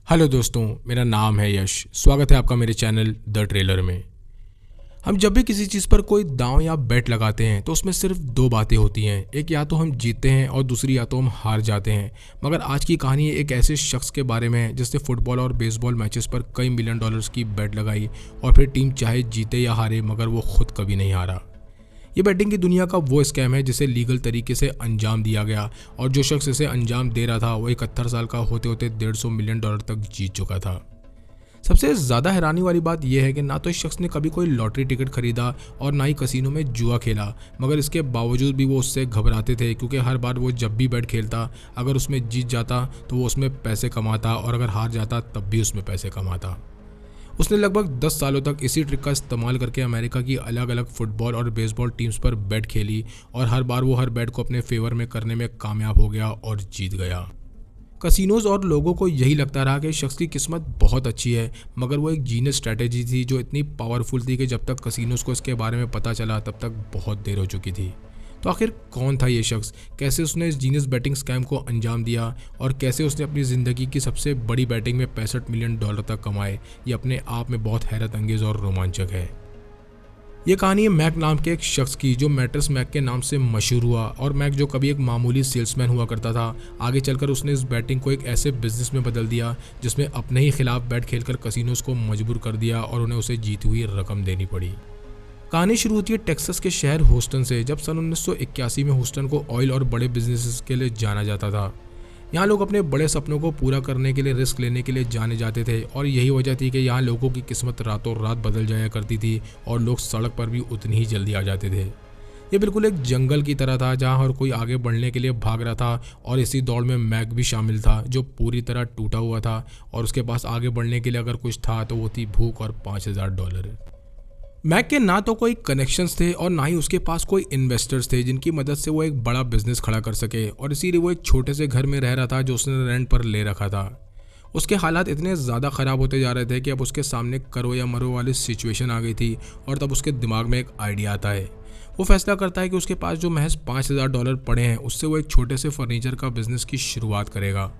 Hello दोस्तों, मेरा नाम है यश। स्वागत है आपका मेरे चैनल द ट्रेलर में। हम जब भी किसी चीज़ पर कोई दांव या बेट लगाते हैं तो उसमें सिर्फ दो बातें होती हैं। एक, या तो हम जीतते हैं और दूसरी, या तो हम हार जाते हैं। मगर आज की कहानी एक ऐसे शख्स के बारे में है जिसने फुटबॉल और बेसबॉल मैचेस पर कई मिलियन डॉलर्स की बेट लगाई और फिर टीम चाहे जीते या हारे मगर वो खुद कभी नहीं हारा। ये बैटिंग की दुनिया का वो स्कैम है जिसे लीगल तरीके से अंजाम दिया गया और जो शख्स इसे अंजाम दे रहा था वो 71 साल का होते होते $150 मिलियन तक जीत चुका था। सबसे ज़्यादा हैरानी वाली बात यह है कि ना तो इस शख्स ने कभी कोई लॉटरी टिकट खरीदा और ना ही कसिनो में जुआ खेला, मगर इसके बावजूद भी वो उससे घबराते थे क्योंकि हर बार वो जब भी बैट खेलता, अगर उसमें जीत जाता तो वो उसमें पैसे कमाता और अगर हार जाता तब भी उसमें पैसे कमाता। उसने लगभग 10 सालों तक इसी ट्रिक का इस्तेमाल करके अमेरिका की अलग अलग फुटबॉल और बेसबॉल टीम्स पर बेट खेली और हर बार वो हर बेट को अपने फेवर में करने में कामयाब हो गया और जीत गया। कसिनोज और लोगों को यही लगता रहा कि इस शख्स की किस्मत बहुत अच्छी है, मगर वो एक जीनियस स्ट्रैटेजी थी जो इतनी पावरफुल थी कि जब तक कसिनोज को इसके बारे में पता चला तब तक बहुत देर हो चुकी थी। तो आखिर कौन था ये शख्स, कैसे उसने इस जीनियस बैटिंग स्कैम को अंजाम दिया और कैसे उसने अपनी ज़िंदगी की सबसे बड़ी बैटिंग में $65 मिलियन तक कमाए, ये अपने आप में बहुत हैरत अंगेज और रोमांचक है। ये कहानी है मैक नाम के एक शख्स की जो मैट्रेस मैक के नाम से मशहूर हुआ। और मैक जो कभी एक मामूली सेल्समैन हुआ करता था, आगे चलकर उसने इस बैटिंग को एक ऐसे बिजनेस में बदल दिया जिसमें अपने ही खिलाफ बैट खेलकर कसिनोज को मजबूर कर दिया और उन्हें उसे जीती हुई रकम देनी पड़ी। कहानी शुरू होती है टेक्सास के शहर ह्यूस्टन से, जब सन 1981 में ह्यूस्टन को ऑयल और बड़े बिजनेसेस के लिए जाना जाता था। यहाँ लोग अपने बड़े सपनों को पूरा करने के लिए रिस्क लेने के लिए जाने जाते थे और यही वजह थी कि यहाँ लोगों की किस्मत रातों रात बदल जाया करती थी और लोग सड़क पर भी उतनी ही जल्दी आ जाते थे। ये बिल्कुल एक जंगल की तरह था जहाँ हर कोई आगे बढ़ने के लिए भाग रहा था और इसी दौड़ में मैक भी शामिल था जो पूरी तरह टूटा हुआ था और उसके पास आगे बढ़ने के लिए अगर कुछ था तो वो थी भूख और $5000। मैक के ना तो कोई कनेक्शंस थे और ना ही उसके पास कोई इन्वेस्टर्स थे जिनकी मदद से वो एक बड़ा बिजनेस खड़ा कर सके, और इसीलिए वो एक छोटे से घर में रह रहा था जो उसने रेंट पर ले रखा था। उसके हालात इतने ज़्यादा ख़राब होते जा रहे थे कि अब उसके सामने करो या मरो वाली सिचुएशन आ गई थी और तब उसके दिमाग में एक आइडिया आता है। वो फैसला करता है कि उसके पास जो महज $5000 पड़े हैं उससे वो एक छोटे से फर्नीचर का बिजनेस की शुरुआत करेगा।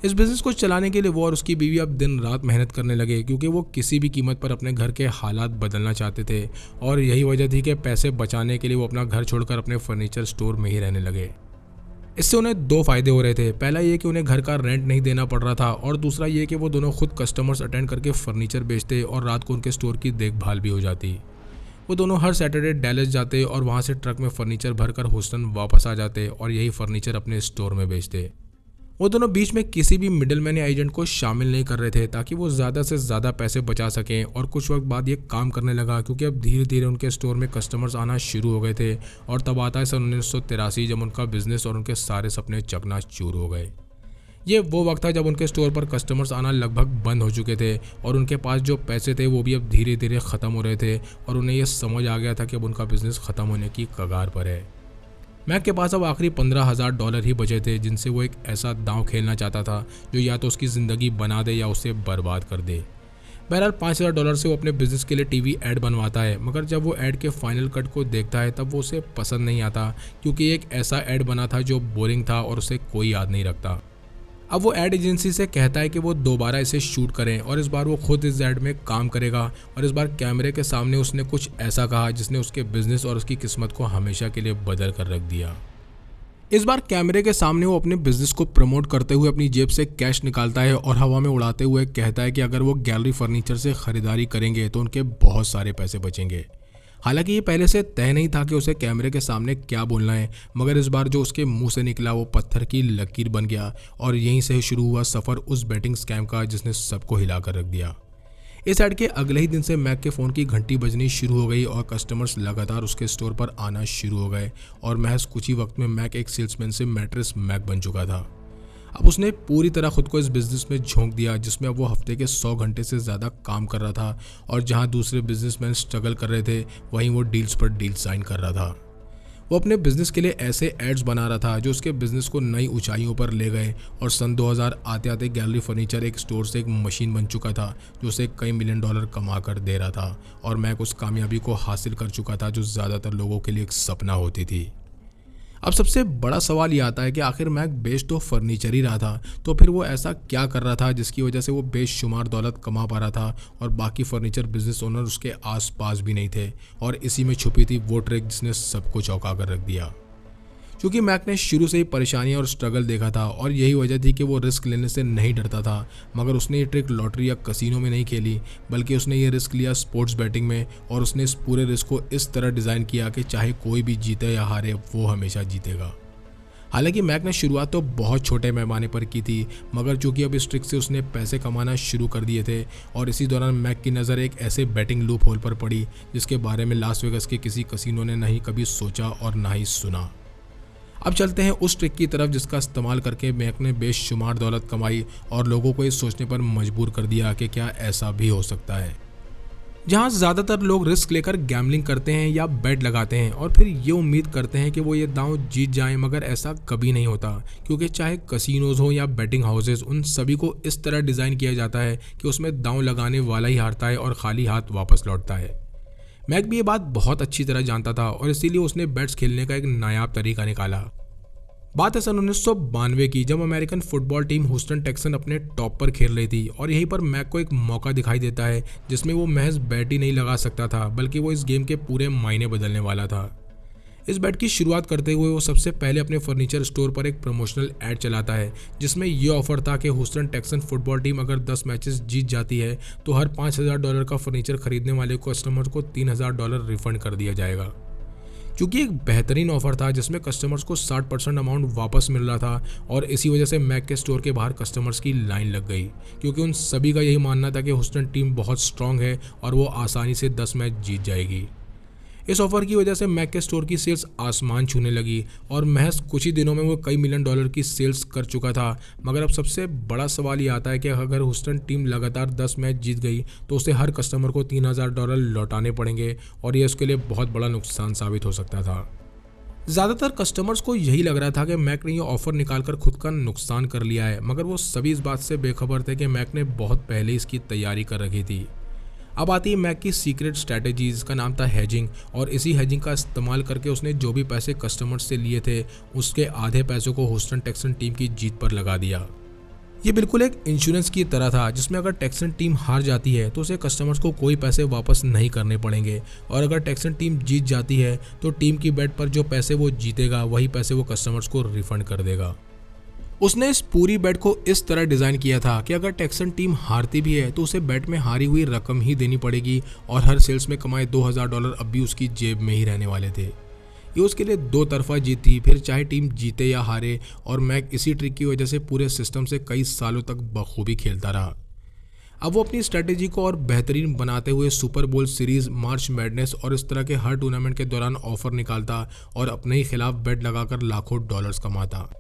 इस बिज़नेस को चलाने के लिए वो और उसकी बीवी अब दिन रात मेहनत करने लगे क्योंकि वो किसी भी कीमत पर अपने घर के हालात बदलना चाहते थे और यही वजह थी कि पैसे बचाने के लिए वो अपना घर छोड़कर अपने फर्नीचर स्टोर में ही रहने लगे। इससे उन्हें दो फायदे हो रहे थे। पहला ये कि उन्हें घर का रेंट नहीं देना पड़ रहा था और दूसरा ये कि वो दोनों खुद कस्टमर्स अटेंड करके फर्नीचर बेचते और रात को उनके स्टोर की देखभाल भी हो जाती। वो दोनों हर सैटरडे डैलस जाते और वहाँ से ट्रक में फर्नीचर भरकर ह्यूस्टन वापस आ जाते और यही फर्नीचर अपने स्टोर में बेचते। वो दोनों बीच में किसी भी मिडलमैन या एजेंट को शामिल नहीं कर रहे थे ताकि वो ज़्यादा से ज़्यादा पैसे बचा सकें, और कुछ वक्त बाद ये काम करने लगा क्योंकि अब धीरे धीरे उनके स्टोर में कस्टमर्स आना शुरू हो गए थे। और तब आता है सन 1983 जब उनका बिजनेस और उनके सारे सपने चकनाचूर हो गए। ये वो वक्त था जब उनके स्टोर पर कस्टमर्स आना लगभग बंद हो चुके थे और उनके पास जो पैसे थे वो भी अब धीरे धीरे ख़त्म हो रहे थे और उन्हें ये समझ आ गया था कि अब उनका बिजनेस ख़त्म होने की कगार पर है। मैक के पास अब आखिरी $15000 ही बचे थे जिनसे वो एक ऐसा दांव खेलना चाहता था जो या तो उसकी ज़िंदगी बना दे या उसे बर्बाद कर दे। बहरहाल $5000 से वो अपने बिजनेस के लिए टीवी ऐड बनवाता है, मगर जब वो ऐड के फाइनल कट को देखता है तब वो उसे पसंद नहीं आता क्योंकि एक ऐसा ऐड बना था जो बोरिंग था और उसे कोई याद नहीं रखता। अब वो ऐड एजेंसी से कहता है कि वो दोबारा इसे शूट करें और इस बार वो खुद इस ऐड में काम करेगा, और इस बार कैमरे के सामने उसने कुछ ऐसा कहा जिसने उसके बिजनेस और उसकी किस्मत को हमेशा के लिए बदल कर रख दिया। इस बार कैमरे के सामने वो अपने बिजनेस को प्रमोट करते हुए अपनी जेब से कैश निकालता है और हवा में उड़ाते हुए कहता है कि अगर वो गैलरी फर्नीचर से ख़रीदारी करेंगे तो उनके बहुत सारे पैसे बचेंगे। हालांकि ये पहले से तय नहीं था कि उसे कैमरे के सामने क्या बोलना है, मगर इस बार जो उसके मुंह से निकला वो पत्थर की लकीर बन गया और यहीं से शुरू हुआ सफ़र उस बैटिंग स्कैम का जिसने सबको हिला कर रख दिया। इस ऐड के अगले ही दिन से मैक के फ़ोन की घंटी बजनी शुरू हो गई और कस्टमर्स लगातार उसके स्टोर पर आना शुरू हो गए और महज कुछ ही वक्त में मैक एक सेल्समैन से मैट्रेस मैक बन चुका था। अब उसने पूरी तरह खुद को इस बिज़नेस में झोंक दिया जिसमें अब वो हफ्ते के 100 घंटे से ज़्यादा काम कर रहा था, और जहां दूसरे बिजनेसमैन स्ट्रगल कर रहे थे वहीं वो डील्स पर डील साइन कर रहा था। वो अपने बिजनेस के लिए ऐसे एड्स बना रहा था जो उसके बिजनेस को नई ऊंचाइयों पर ले गए, और सन 2000 आते आते गैलरी फर्नीचर एक स्टोर से एक मशीन बन चुका था जो उसे कई मिलियन डॉलर कमा कर दे रहा था, और मैक उस कामयाबी को हासिल कर चुका था जो ज़्यादातर लोगों के लिए एक सपना होती थी। अब सबसे बड़ा सवाल ये आता है कि आखिर मैक बेच तो फर्नीचर ही रहा था, तो फिर वो ऐसा क्या कर रहा था जिसकी वजह से वो बेशुमार दौलत कमा पा रहा था और बाकी फर्नीचर बिजनेस ओनर उसके आसपास भी नहीं थे। और इसी में छुपी थी वो ट्रिक जिसने सबको चौंका कर रख दिया। क्योंकि मैक ने शुरू से ही परेशानियां और स्ट्रगल देखा था और यही वजह थी कि वो रिस्क लेने से नहीं डरता था, मगर उसने ये ट्रिक लॉटरी या कसिनो में नहीं खेली, बल्कि उसने ये रिस्क लिया स्पोर्ट्स बैटिंग में। और उसने इस पूरे रिस्क को इस तरह डिज़ाइन किया कि चाहे कोई भी जीते या हारे, वो हमेशा जीतेगा। हालांकि मैक ने शुरुआत तो बहुत छोटे पैमाने पर की थी, मगर चूंकि अब इस ट्रिक से उसने पैसे कमाना शुरू कर दिए थे और इसी दौरान मैक की नज़र एक ऐसे बैटिंग लूप होल पर पड़ी जिसके बारे में लास वेगस के किसी कसिनो ने नहीं कभी सोचा और ना ही सुना। अब चलते हैं उस ट्रिक की तरफ जिसका इस्तेमाल करके मैक ने बेशुमार दौलत कमाई और लोगों को ये सोचने पर मजबूर कर दिया कि क्या ऐसा भी हो सकता है। जहां ज़्यादातर लोग रिस्क लेकर गैम्बलिंग करते हैं या बेट लगाते हैं और फिर ये उम्मीद करते हैं कि वो ये दांव जीत जाएं, मगर ऐसा कभी नहीं होता, क्योंकि चाहे कसिनोज हो या बेटिंग हाउसेज, उन सभी को इस तरह डिज़ाइन किया जाता है कि उसमें दांव लगाने वाला ही हारता है और खाली हाथ वापस लौटता है। मैक भी ये बात बहुत अच्छी तरह जानता था और इसीलिए उसने बेट्स खेलने का एक नायाब तरीका निकाला। बात है सन 1992 की, जब American football team Houston taxon अपने टॉप पर खेल रही थी और यहीं पर मैक को एक मौका दिखाई देता है जिसमें वो महज बैट ही नहीं लगा सकता था, बल्कि वो इस गेम के पूरे मायने बदलने वाला था। इस बैट की शुरुआत करते हुए वो सबसे पहले अपने फर्नीचर स्टोर पर एक प्रमोशनल ऐड चलाता है जिसमें ये ऑफर था कि ह्यूस्टन टेक्सन फुटबॉल टीम अगर 10 मैचेस जीत जाती है तो हर $5,000 का फर्नीचर खरीदने वाले कस्टमर को $3,000 रिफंड कर दिया जाएगा। क्योंकि एक बेहतरीन ऑफर था जिसमें कस्टमर्स को 60% अमाउंट वापस मिल रहा था और इसी वजह से मैक के स्टोर के बाहर कस्टमर्स की लाइन लग गई, क्योंकि उन सभी का यही मानना था कि ह्यूस्टन टीम बहुत स्ट्रांग है और वो आसानी से 10 मैच जीत जाएगी। इस ऑफर की वजह से मैक के स्टोर की सेल्स आसमान छूने लगी और महज कुछ ही दिनों में वो कई मिलियन डॉलर की सेल्स कर चुका था। मगर अब सबसे बड़ा सवाल ये आता है कि अगर ह्यूस्टन टीम लगातार 10 मैच जीत गई तो उसे हर कस्टमर को $3,000 लौटाने पड़ेंगे और ये उसके लिए बहुत बड़ा नुकसान साबित हो सकता था। ज़्यादातर कस्टमर्स को यही लग रहा था कि मैक ने ये ऑफर निकालकर खुद का नुकसान कर लिया है, मगर वो सभी इस बात से बेखबर थे कि मैक ने बहुत पहले इसकी तैयारी कर रखी थी। अब आती है मैक की सीक्रेट स्ट्रैटेजी जिसका नाम था हेजिंग, और इसी हेजिंग का इस्तेमाल करके उसने जो भी पैसे कस्टमर्स से लिए थे उसके आधे पैसों को ह्यूस्टन टेक्सन टीम की जीत पर लगा दिया। ये बिल्कुल एक इंश्योरेंस की तरह था जिसमें अगर टेक्सन टीम हार जाती है तो उसे कस्टमर्स को कोई पैसे वापस नहीं करने पड़ेंगे, और अगर टेक्सन टीम जीत जाती है तो टीम की बेट पर जो पैसे वो जीतेगा वही पैसे वो कस्टमर्स को रिफंड कर देगा। उसने इस पूरी बेट को इस तरह डिज़ाइन किया था कि अगर टेक्सन टीम हारती भी है तो उसे बेट में हारी हुई रकम ही देनी पड़ेगी और हर सेल्स में कमाए $2,000 अब भी उसकी जेब में ही रहने वाले थे। ये उसके लिए दो तरफा जीत थी, फिर चाहे टीम जीते या हारे, और मैक इसी ट्रिक की वजह से पूरे सिस्टम से कई सालों तक बखूबी खेलता रहा। अब वो अपनी स्ट्रैटेजी को और बेहतरीन बनाते हुए सुपर बोल सीरीज, मार्च मैडनेस और इस तरह के हर टूर्नामेंट के दौरान ऑफर निकालता और अपने ही खिलाफ बेट लगाकर लाखों डॉलर्स कमाता।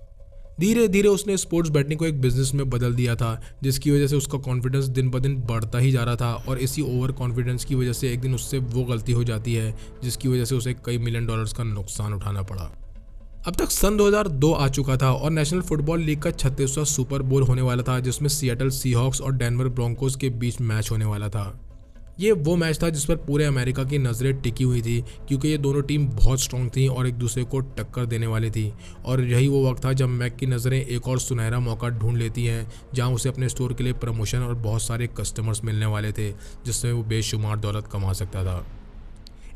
धीरे धीरे उसने स्पोर्ट्स बैटिंग को एक बिजनेस में बदल दिया था, जिसकी वजह से उसका कॉन्फिडेंस दिन ब दिन बढ़ता ही जा रहा था, और इसी ओवर कॉन्फिडेंस की वजह से एक दिन उससे वो गलती हो जाती है जिसकी वजह से उसे कई मिलियन डॉलर्स का नुकसान उठाना पड़ा। अब तक सन 2002 आ चुका था और नेशनल फुटबॉल लीग का 36वां सुपर बोल होने वाला था जिसमें सिएटल सीहॉक्स और डेनवर ब्रोंकोस के बीच मैच होने वाला था। ये वो मैच था जिस पर पूरे अमेरिका की नज़रें टिकी हुई थी, क्योंकि ये दोनों टीम बहुत स्ट्रांग थी और एक दूसरे को टक्कर देने वाली थी। और यही वो वक्त था जब मैक की नज़रें एक और सुनहरा मौका ढूंढ लेती हैं जहां उसे अपने स्टोर के लिए प्रमोशन और बहुत सारे कस्टमर्स मिलने वाले थे जिससे वो बेशुमार दौलत कमा सकता था।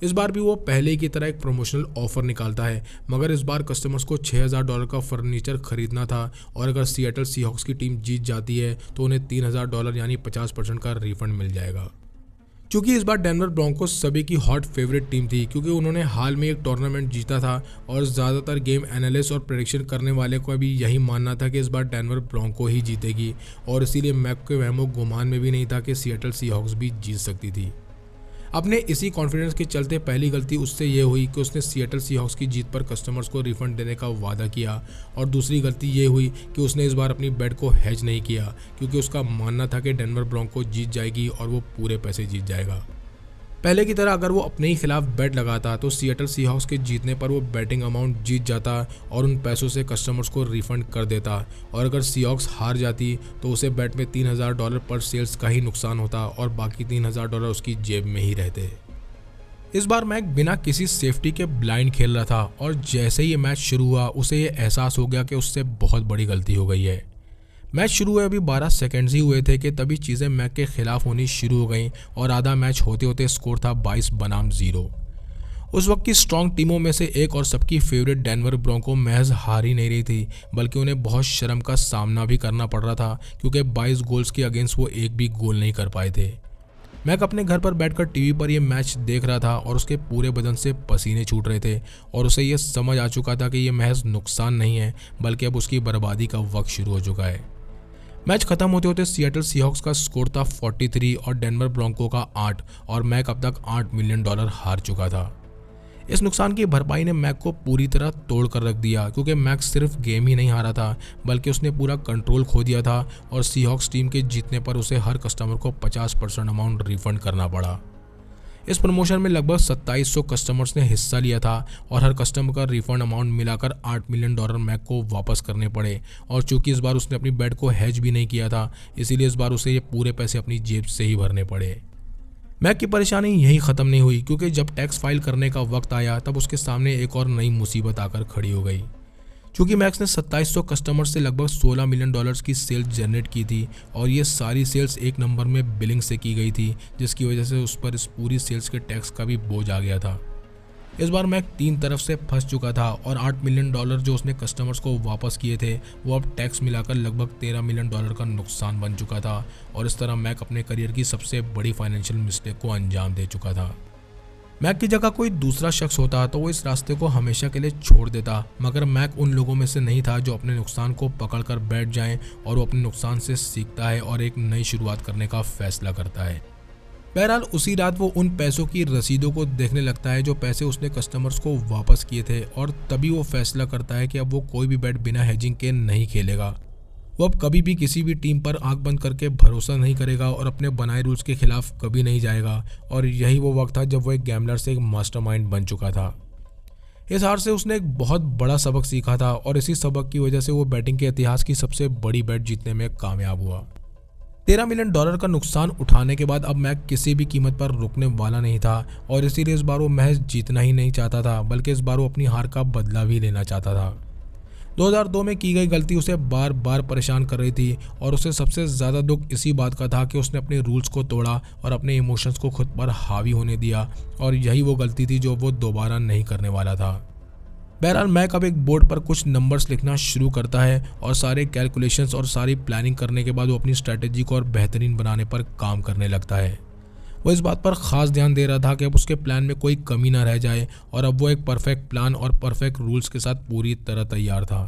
इस बार भी वो पहले की तरह एक प्रमोशनल ऑफर निकालता है, मगर इस बार कस्टमर्स को $6,000 का फर्नीचर खरीदना था और अगर सिएटल सीहॉक्स की टीम जीत जाती है तो उन्हें $3,000 यानी 50% का रिफंड मिल जाएगा। क्योंकि इस बार डेनवर ब्रोंकोस सभी की हॉट फेवरेट टीम थी, क्योंकि उन्होंने हाल में एक टूर्नामेंट जीता था और ज़्यादातर गेम एनालिस्ट और प्रेडिक्शन करने वाले को भी यही मानना था कि इस बार डेनवर ब्रोंको ही जीतेगी, और इसीलिए मैक के वहमो गुमान में भी नहीं था कि सिएटल सीहॉक्स भी जीत सकती थी। अपने इसी कॉन्फिडेंस के चलते पहली गलती उससे ये हुई कि उसने सिएटल सीहॉक्स की जीत पर कस्टमर्स को रिफंड देने का वादा किया, और दूसरी गलती ये हुई कि उसने इस बार अपनी बेट को हेज नहीं किया, क्योंकि उसका मानना था कि डेनवर ब्रोंको जीत जाएगी और वो पूरे पैसे जीत जाएगा। पहले की तरह अगर वो अपने ही खिलाफ बेट लगाता तो सिएटल सीहॉक्स के जीतने पर वो बैटिंग अमाउंट जीत जाता और उन पैसों से कस्टमर्स को रिफंड कर देता, और अगर सीहॉक्स हार जाती तो उसे बेट में $3,000 पर सेल्स का ही नुकसान होता और बाकी $3,000 उसकी जेब में ही रहते। इस बार मैक बिना किसी सेफ्टी के ब्लाइंड खेल रहा था और जैसे ही ये मैच शुरू हुआ उसे ये एहसास हो गया कि उससे बहुत बड़ी गलती हो गई है। मैच शुरू हुए अभी 12 सेकंड्स ही हुए थे कि तभी चीज़ें मैक के खिलाफ होनी शुरू हो गई और आधा मैच होते होते स्कोर था 22 बनाम 0। उस वक्त की स्ट्रॉन्ग टीमों में से एक और सबकी फेवरेट डेनवर ब्रोंको महज हार ही नहीं रही थी, बल्कि उन्हें बहुत शर्म का सामना भी करना पड़ रहा था क्योंकि 22 गोल्स के अगेंस्ट वो एक भी गोल नहीं कर पाए थे। मैक अपने घर पर बैठकर टीवी पर यह मैच देख रहा था और उसके पूरे बदन से पसीने छूट रहे थे और उसे यह समझ आ चुका था कि यह महज नुकसान नहीं है बल्कि अब उसकी बर्बादी का वक्त शुरू हो चुका है। मैच खत्म होते होते सिएटल सीहॉक्स का स्कोर था 43 और डेनवर ब्रोंको का 8 और मैक अब तक $8 मिलियन हार चुका था। इस नुकसान की भरपाई ने मैक को पूरी तरह तोड़ कर रख दिया क्योंकि मैक सिर्फ गेम ही नहीं हारा था बल्कि उसने पूरा कंट्रोल खो दिया था और सीहॉक्स टीम के जीतने पर उसे हर कस्टमर को 50% अमाउंट रिफंड करना पड़ा। इस प्रमोशन में लगभग 2700 कस्टमर्स ने हिस्सा लिया था और हर कस्टमर का रिफंड अमाउंट मिलाकर $8 मिलियन मैक को वापस करने पड़े और चूंकि इस बार उसने अपनी बेट को हेज भी नहीं किया था इसीलिए इस बार उसे ये पूरे पैसे अपनी जेब से ही भरने पड़े। मैक की परेशानी यहीं ख़त्म नहीं हुई क्योंकि जब टैक्स फाइल करने का वक्त आया तब उसके सामने एक और नई मुसीबत आकर खड़ी हो गई। चूँकि मैक्स ने 2700 कस्टमर से लगभग $16 मिलियन की सेल्स जनरेट की थी और ये सारी सेल्स एक नंबर में बिलिंग से की गई थी जिसकी वजह से उस पर इस पूरी सेल्स के टैक्स का भी बोझ आ गया था। इस बार मैक 3 तरफ से फंस चुका था और $8 मिलियन जो उसने कस्टमर्स को वापस किए थे वो अब टैक्स मिलाकर लगभग $13 मिलियन का नुकसान बन चुका था और इस तरह मैक अपने करियर की सबसे बड़ी फाइनेंशियल मिस्टेक को अंजाम दे चुका था। मैक की जगह कोई दूसरा शख्स होता तो वो इस रास्ते को हमेशा के लिए छोड़ देता, मगर मैक उन लोगों में से नहीं था जो अपने नुकसान को पकड़कर बैठ जाएं और वो अपने नुकसान से सीखता है और एक नई शुरुआत करने का फैसला करता है। बहरहाल उसी रात वो उन पैसों की रसीदों को देखने लगता है जो पैसे उसने कस्टमर्स को वापस किए थे और तभी वो फैसला करता है कि अब वो कोई भी बैट बिना हेजिंग के नहीं खेलेगा। वो अब कभी भी किसी भी टीम पर आंख बंद करके भरोसा नहीं करेगा और अपने बनाए रूल्स के खिलाफ कभी नहीं जाएगा और यही वो वक्त था जब वो एक गैम्बलर से एक मास्टरमाइंड बन चुका था। इस हार से उसने एक बहुत बड़ा सबक सीखा था और इसी सबक की वजह से वो बैटिंग के इतिहास की सबसे बड़ी बैट जीतने में कामयाब हुआ। $13 मिलियन का नुकसान उठाने के बाद अब मैक किसी भी कीमत पर रुकने वाला नहीं था और इसीलिए इस बार वो महज जीतना ही नहीं चाहता था बल्कि इस बार वो अपनी हार का बदला भी लेना चाहता था। 2002 में की गई गलती उसे बार बार परेशान कर रही थी और उसे सबसे ज़्यादा दुख इसी बात का था कि उसने अपने रूल्स को तोड़ा और अपने इमोशंस को खुद पर हावी होने दिया और यही वो गलती थी जो वो दोबारा नहीं करने वाला था। बहरहाल मैक अब एक बोर्ड पर कुछ नंबर्स लिखना शुरू करता है और सारे कैलकुलेशंस और सारी प्लानिंग करने के बाद वो अपनी स्ट्रैटेजी को और बेहतरीन बनाने पर काम करने लगता है। वो इस बात पर ख़ास ध्यान दे रहा था कि अब उसके प्लान में कोई कमी ना रह जाए और अब वो एक परफेक्ट प्लान और परफेक्ट रूल्स के साथ पूरी तरह तैयार था।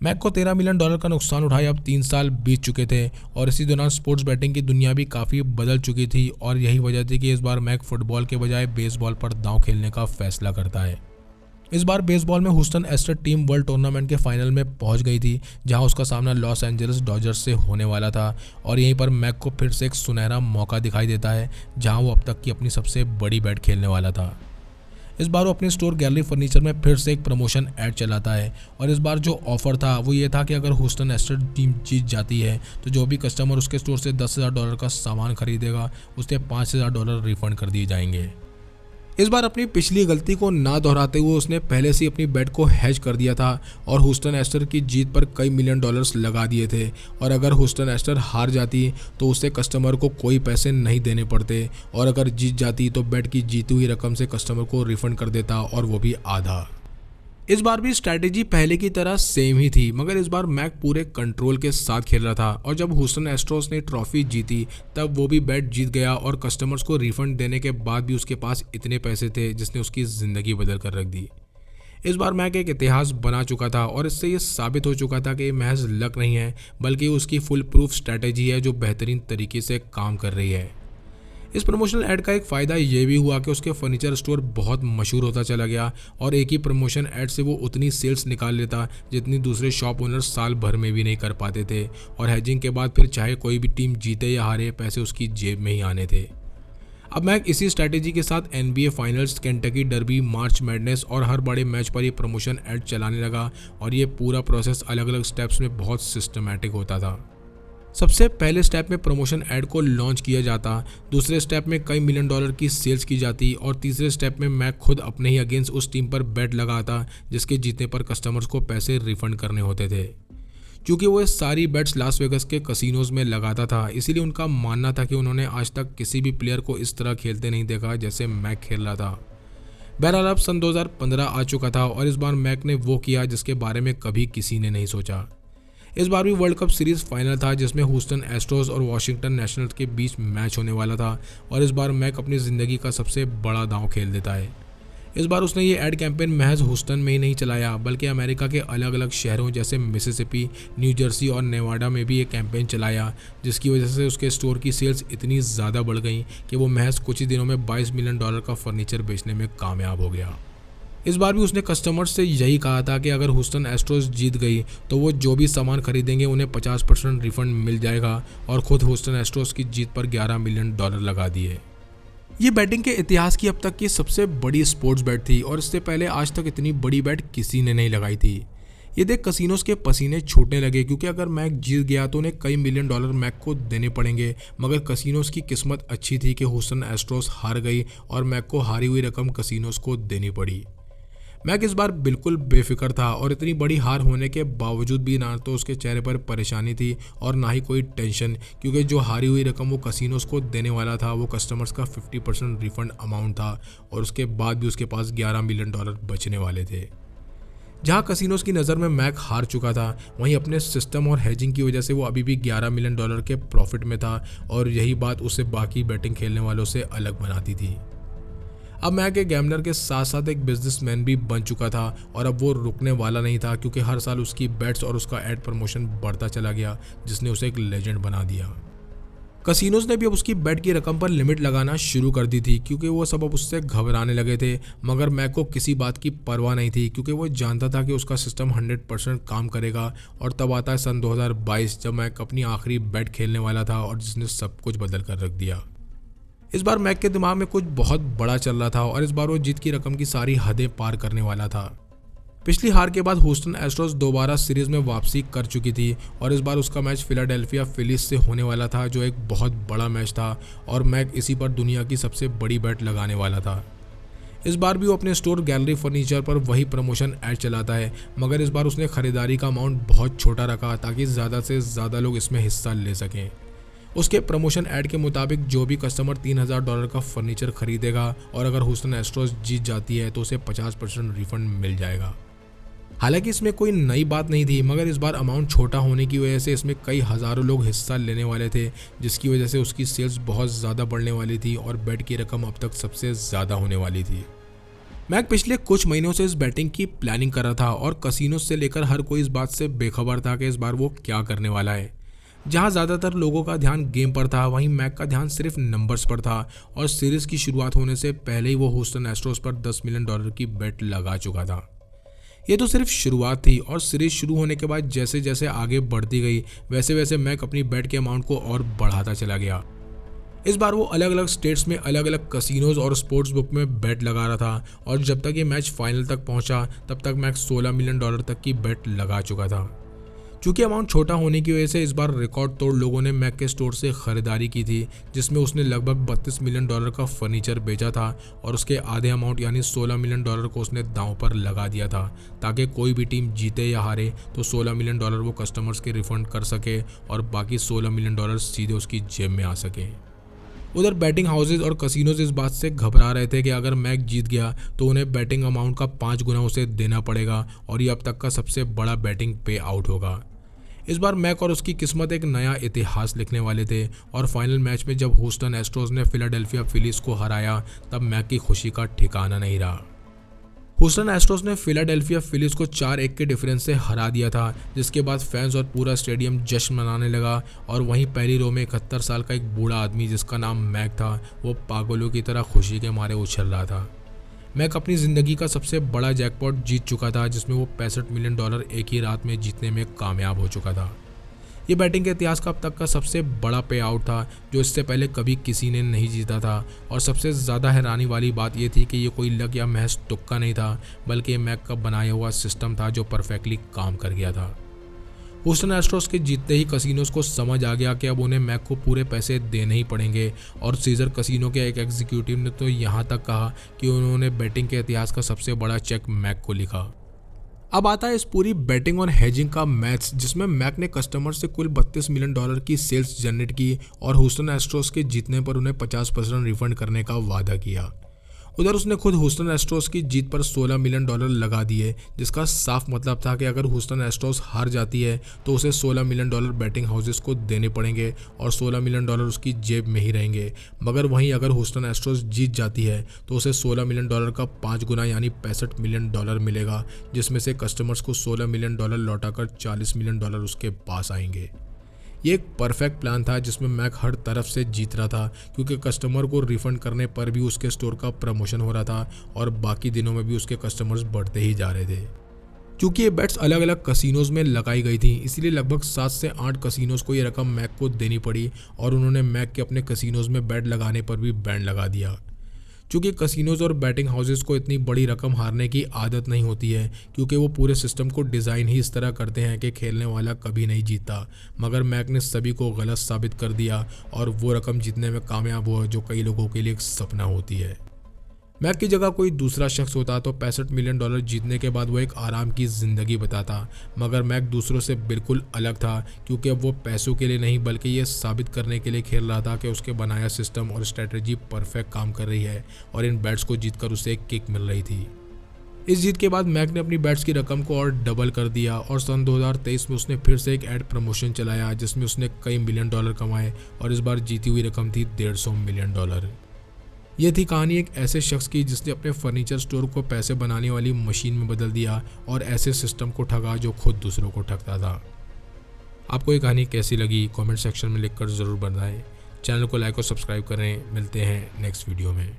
मैक को $13 मिलियन का नुकसान उठाए अब 3 साल बीत चुके थे और इसी दौरान स्पोर्ट्स बैटिंग की दुनिया भी काफ़ी बदल चुकी थी और यही वजह थी कि इस बार मैक फुटबॉल के बजाय बेसबॉल पर दांव खेलने का फैसला करता है। इस बार बेसबॉल में Houston Astros team world tournament के फाइनल में पहुंच गई थी जहां उसका सामना लॉस एंजल्स डॉजर्स से होने वाला था और यहीं पर मैक को फिर से एक सुनहरा मौका दिखाई देता है जहां वो अब तक की अपनी सबसे बड़ी बैट खेलने वाला था। इस बार वो अपने स्टोर गैलरी फर्नीचर में फिर से एक प्रमोशन ऐड चलाता है और इस बार जो ऑफर था वो ये था कि अगर ह्यूस्टन एस्ट्रोस टीम जीत जाती है तो जो भी कस्टमर उसके स्टोर से $10,000 का सामान खरीदेगा उसे $5,000 रिफंड कर दिए जाएंगे। इस बार अपनी पिछली गलती को ना दोहराते हुए उसने पहले से अपनी बेट को हेज कर दिया था और ह्यूस्टन एस्ट्रोस की जीत पर कई मिलियन डॉलर्स लगा दिए थे और अगर ह्यूस्टन एस्ट्रोस हार जाती तो उसे कस्टमर को कोई पैसे नहीं देने पड़ते और अगर जीत जाती तो बेट की जीती हुई रकम से कस्टमर को रिफंड कर देता और वो भी आधा। इस बार भी स्ट्रैटेजी पहले की तरह सेम ही थी मगर इस बार मैक पूरे कंट्रोल के साथ खेल रहा था और जब ह्यूस्टन एस्ट्रोस ने ट्रॉफी जीती तब वो भी बैट जीत गया और कस्टमर्स को रिफंड देने के बाद भी उसके पास इतने पैसे थे जिसने उसकी ज़िंदगी बदल कर रख दी। इस बार मैक एक इतिहास बना चुका था और इससे ये साबित हो चुका था कि महज लक नहीं है बल्कि उसकी फुल प्रूफ स्ट्रैटेजी है जो बेहतरीन तरीके से काम कर रही है। इस प्रमोशनल ऐड का एक फ़ायदा ये भी हुआ कि उसके फर्नीचर स्टोर बहुत मशहूर होता चला गया और एक ही प्रमोशन ऐड से वो उतनी सेल्स निकाल लेता जितनी दूसरे शॉप ओनर्स साल भर में भी नहीं कर पाते थे और हेजिंग के बाद फिर चाहे कोई भी टीम जीते या हारे पैसे उसकी जेब में ही आने थे। अब मैक इसी स्ट्रैटेजी के साथ NBA फाइनल्स, केंटकी डर्बी, मार्च मैडनेस और हर बड़े मैच पर ये प्रमोशन ऐड चलाने लगा और ये पूरा प्रोसेस अलग अलग स्टेप्स में बहुत सिस्टमैटिक होता था। सबसे पहले स्टेप में प्रमोशन ऐड को लॉन्च किया जाता, दूसरे स्टेप में कई मिलियन डॉलर की सेल्स की जाती और तीसरे स्टेप में मैक खुद अपने ही अगेंस्ट उस टीम पर बेट लगाता जिसके जीतने पर कस्टमर्स को पैसे रिफंड करने होते थे। क्योंकि वो सारी बेट्स लास वेगस के कसिनोज में लगाता था, इसीलिए उनका मानना था कि उन्होंने आज तक किसी भी प्लेयर को इस तरह खेलते नहीं देखा जैसे मैक खेल रहा था। बहरहाल अब सन 2015 आ चुका था और इस बार मैक ने वो किया जिसके बारे में कभी किसी ने नहीं सोचा। इस बार भी वर्ल्ड कप सीरीज फाइनल था जिसमें ह्यूस्टन एस्ट्रोज और वॉशिंगटन नेशनल्स के बीच मैच होने वाला था और इस बार मैक अपनी ज़िंदगी का सबसे बड़ा दांव खेल देता है। इस बार उसने ये एड कैंपेन महज ह्यूस्टन में ही नहीं चलाया बल्कि अमेरिका के अलग अलग शहरों जैसे मिसिसिपी, न्यू जर्सी और नेवाडा में भी ये कैंपेन चलाया, जिसकी वजह से उसके स्टोर की सेल्स इतनी ज़्यादा बढ़ गई कि वो महज कुछ ही दिनों में $22 मिलियन का फर्नीचर बेचने में कामयाब हो गया। इस बार भी उसने कस्टमर्स से यही कहा था कि अगर ह्यूस्टन एस्ट्रोज जीत गई तो वो जो भी सामान खरीदेंगे उन्हें 50% रिफंड मिल जाएगा और खुद ह्यूस्टन एस्ट्रोज की जीत पर $11 मिलियन लगा दिए। ये बैटिंग के इतिहास की अब तक की सबसे बड़ी स्पोर्ट्स बैट थी और इससे पहले आज तक इतनी बड़ी बैट किसी ने नहीं लगाई थी। ये देख कसिनोज के पसीने छूटने लगे क्योंकि अगर मैक जीत गया तो उन्हें कई मिलियन डॉलर मैक को देने पड़ेंगे, मगर कसिनोज की किस्मत अच्छी थी कि ह्यूस्टन एस्ट्रोज हार गई और मैक को हारी हुई रकम कसिनोज को देनी पड़ी। मैक इस बार बिल्कुल बेफिक्र था और इतनी बड़ी हार होने के बावजूद भी ना तो उसके चेहरे पर परेशानी थी और ना ही कोई टेंशन, क्योंकि जो हारी हुई रकम वो कसिनोज को देने वाला था वो कस्टमर्स का 50% रिफंड अमाउंट था और उसके बाद भी उसके पास $11 मिलियन बचने वाले थे। जहां कसिनोज की नज़र में मैक हार चुका था, वहीं अपने सिस्टम और हेजिंग की वजह से वो अभी भी $11 मिलियन के प्रॉफिट में था और यही बात उसे बाकी बैटिंग खेलने वालों से अलग बनाती थी। अब मैक एक गैम्बलर के साथ साथ एक बिजनेसमैन भी बन चुका था और अब वो रुकने वाला नहीं था, क्योंकि हर साल उसकी बेट्स और उसका एड प्रमोशन बढ़ता चला गया जिसने उसे एक लेजेंड बना दिया। कसिनोज ने भी अब उसकी बेट की रकम पर लिमिट लगाना शुरू कर दी थी क्योंकि वो सब अब उससे घबराने लगे थे, मगर मैक को किसी बात की परवाह नहीं थी क्योंकि वो जानता था कि उसका सिस्टम 100% काम करेगा। और तब आता है सन 2022 जब मैक अपनी आखिरी बेट खेलने वाला था और जिसने सब कुछ बदल कर रख दिया। इस बार मैक के दिमाग में कुछ बहुत बड़ा चल रहा था और इस बार वो जीत की रकम की सारी हदें पार करने वाला था। पिछली हार के बाद ह्यूस्टन एस्ट्रोज दोबारा सीरीज में वापसी कर चुकी थी और इस बार उसका मैच फिलाडेल्फिया फिलिस से होने वाला था जो एक बहुत बड़ा मैच था और मैक इसी पर दुनिया की सबसे बड़ी बेट लगाने वाला था। इस बार भी वो अपने स्टोर गैलरी फर्नीचर पर वही प्रमोशन ऐड चलाता है, मगर इस बार उसने खरीदारी का अमाउंट बहुत छोटा रखा ताकि ज़्यादा से ज़्यादा लोग इसमें हिस्सा ले सकें। उसके प्रमोशन ऐड के मुताबिक जो भी कस्टमर $3000 का फर्नीचर खरीदेगा और अगर ह्यूस्टन एस्ट्रोज जीत जाती है तो उसे 50% रिफंड मिल जाएगा। हालांकि इसमें कोई नई बात नहीं थी, मगर इस बार अमाउंट छोटा होने की वजह से इसमें कई हज़ारों लोग हिस्सा लेने वाले थे, जिसकी वजह से उसकी सेल्स बहुत ज़्यादा बढ़ने वाली थी और बेट की रकम अब तक सबसे ज़्यादा होने वाली थी। मैक पिछले कुछ महीनों से इस बैटिंग की प्लानिंग कर रहा था और कसिनो से लेकर हर कोई इस बात से बेखबर था कि इस बार वो क्या करने वाला है। जहां ज़्यादातर लोगों का ध्यान गेम पर था, वहीं मैक का ध्यान सिर्फ नंबर्स पर था और सीरीज़ की शुरुआत होने से पहले ही वो ह्यूस्टन एस्ट्रोज पर $10 मिलियन की बेट लगा चुका था। ये तो सिर्फ शुरुआत थी और सीरीज शुरू होने के बाद जैसे जैसे आगे बढ़ती गई वैसे वैसे मैक अपनी बेट के अमाउंट को और बढ़ाता चला गया। इस बार वो अलग अलग स्टेट्स में अलग अलग कसिनोज और स्पोर्ट्स बुक में बेट लगा रहा था और जब तक ये मैच फाइनल तक पहुंचा तब तक मैक $16 मिलियन तक की बेट लगा चुका था। चूँकि अमाउंट छोटा होने की वजह से इस बार रिकॉर्ड तोड़ लोगों ने मैक के स्टोर से ख़रीदारी की थी, जिसमें उसने लगभग $32 मिलियन का फर्नीचर बेचा था और उसके आधे अमाउंट यानी $16 मिलियन को उसने दांव पर लगा दिया था ताकि कोई भी टीम जीते या हारे तो $16 मिलियन वो कस्टमर्स के रिफंड कर सके और बाकी $16 मिलियन सीधे उसकी जेब में आ सके। उधर बैटिंग हाउसेज और कसिनोज इस बात से घबरा रहे थे कि अगर मैक जीत गया तो उन्हें बैटिंग अमाउंट का 5 गुना उसे देना पड़ेगा और ये अब तक का सबसे बड़ा बैटिंग पे आउट होगा। इस बार मैक और उसकी किस्मत एक नया इतिहास लिखने वाले थे और फाइनल मैच में जब ह्यूस्टन एस्ट्रोज ने फिलाडेल्फिया फिलिस को हराया तब मैक की खुशी का ठिकाना नहीं रहा। ह्यूस्टन एस्ट्रोज ने फिलाडेल्फिया फिलिस को 4-1 के डिफरेंस से हरा दिया था, जिसके बाद फैंस और पूरा स्टेडियम जश्न मनाने लगा और वहीं पहली रो में 71 साल का एक बूढ़ा आदमी जिसका नाम मैक था वो पागलों की तरह खुशी के मारे उछल रहा था। मैक अपनी ज़िंदगी का सबसे बड़ा जैकपॉट जीत चुका था जिसमें वो $65 मिलियन एक ही रात में जीतने में कामयाब हो चुका था। ये बैटिंग के इतिहास का अब तक का सबसे बड़ा पे आउट था जो इससे पहले कभी किसी ने नहीं जीता था और सबसे ज़्यादा हैरानी वाली बात ये थी कि ये कोई लक या महज तुक्का नहीं था बल्कि मैक का बनाया हुआ सिस्टम था जो परफेक्टली काम कर गया था। ह्यूस्टन एस्ट्रोस के जीतते ही कसिनोज को समझ आ गया कि अब उन्हें मैक को पूरे पैसे देने ही पड़ेंगे और सीजर कसिनो के एक एग्जीक्यूटिव ने तो यहाँ तक कहा कि उन्होंने बैटिंग के इतिहास का सबसे बड़ा चेक मैक को लिखा। अब आता है इस पूरी बैटिंग और हेजिंग का मैथ्स, जिसमें मैक ने कस्टमर से कुल $32 मिलियन की सेल्स जनरेट की और ह्यूस्टन एस्ट्रोस के जीतने पर उन्हें 50% रिफंड करने का वादा किया। उधर उसने खुद ह्यूस्टन एस्ट्रोस की जीत पर $16 मिलियन लगा दिए, जिसका साफ मतलब था कि अगर ह्यूस्टन एस्ट्रोस हार जाती है तो उसे $16 मिलियन बैटिंग हाउसेस को देने पड़ेंगे और $16 मिलियन उसकी जेब में ही रहेंगे। मगर वहीं अगर ह्यूस्टन एस्ट्रोस जीत जाती है तो उसे $16 मिलियन का 5 गुना यानी $65 मिलियन मिलेगा, जिसमें से कस्टमर्स को $16 मिलियन लौटाकर $40 मिलियन उसके पास आएंगे। ये एक परफेक्ट प्लान था जिसमें मैक हर तरफ से जीत रहा था, क्योंकि कस्टमर को रिफंड करने पर भी उसके स्टोर का प्रमोशन हो रहा था और बाकी दिनों में भी उसके कस्टमर्स बढ़ते ही जा रहे थे। क्योंकि ये बेट्स अलग अलग कसिनोज में लगाई गई थी, इसलिए लगभग 7 से 8 कसिनोज को ये रकम मैक को देनी पड़ी और उन्होंने मैक के अपने कसिनोज में बेट लगाने पर भी बैन लगा दिया। क्योंकि कसिनोज और बैटिंग हाउसेस को इतनी बड़ी रकम हारने की आदत नहीं होती है, क्योंकि वो पूरे सिस्टम को डिज़ाइन ही इस तरह करते हैं कि खेलने वाला कभी नहीं जीतता। मगर मैक ने सभी को गलत साबित कर दिया और वो रकम जीतने में कामयाब हुआ जो कई लोगों के लिए एक सपना होती है। मैक की जगह कोई दूसरा शख्स होता तो $65 मिलियन जीतने के बाद वो एक आराम की ज़िंदगी बताता, मगर मैक दूसरों से बिल्कुल अलग था, क्योंकि अब वो पैसों के लिए नहीं बल्कि ये साबित करने के लिए खेल रहा था कि उसके बनाया सिस्टम और स्ट्रेटजी परफेक्ट काम कर रही है और इन बैट्स को जीतकर उसे एक किक मिल रही थी। इस जीत के बाद मैक ने अपनी बैट्स की रकम को और डबल कर दिया और सन 2023 में उसने फिर से एक एड प्रमोशन चलाया जिसमें उसने कई $मिलियन कमाए और इस बार जीती हुई रकम थी $150 मिलियन। ये थी कहानी एक ऐसे शख्स की जिसने अपने फर्नीचर स्टोर को पैसे बनाने वाली मशीन में बदल दिया और ऐसे सिस्टम को ठगा जो खुद दूसरों को ठगता था। आपको ये कहानी कैसी लगी कमेंट सेक्शन में लिखकर ज़रूर बताएं। चैनल को लाइक और सब्सक्राइब करें। मिलते हैं नेक्स्ट वीडियो में।